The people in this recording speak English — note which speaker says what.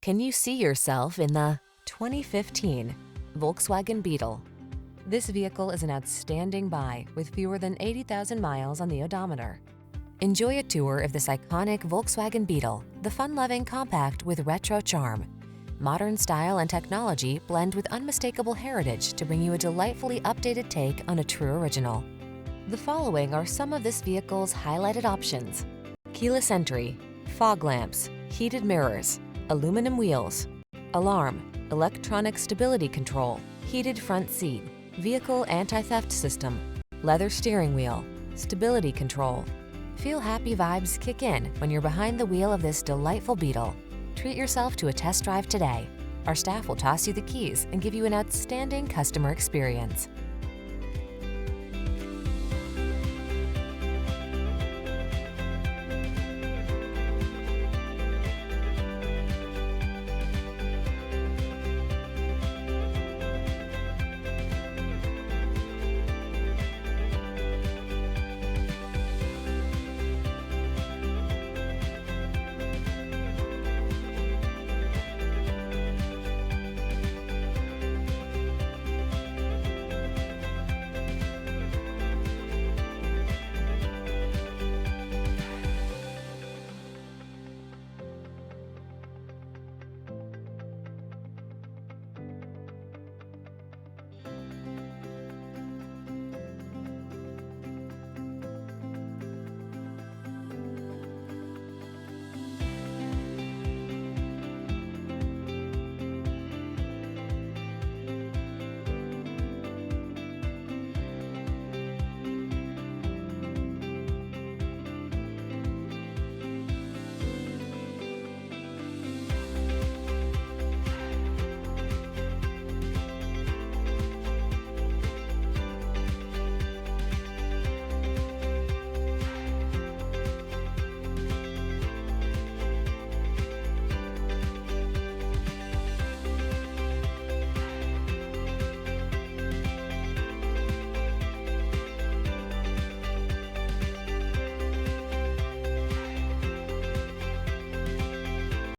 Speaker 1: Can you see yourself in the 2015 Volkswagen Beetle? This vehicle is an outstanding buy with fewer than 80,000 miles on the odometer. Enjoy a tour of this iconic Volkswagen Beetle, the fun-loving compact with retro charm. Modern style and technology blend with unmistakable heritage to bring you a delightfully updated take on a true original. The following are some of this vehicle's highlighted options: keyless entry, fog lamps, heated mirrors, aluminum wheels, alarm, electronic stability control, heated front seat, vehicle anti-theft system, leather steering wheel, stability control. Feel happy vibes kick in when you're behind the wheel of this delightful Beetle. Treat yourself to a test drive today. Our staff will toss you the keys and give you an outstanding customer experience.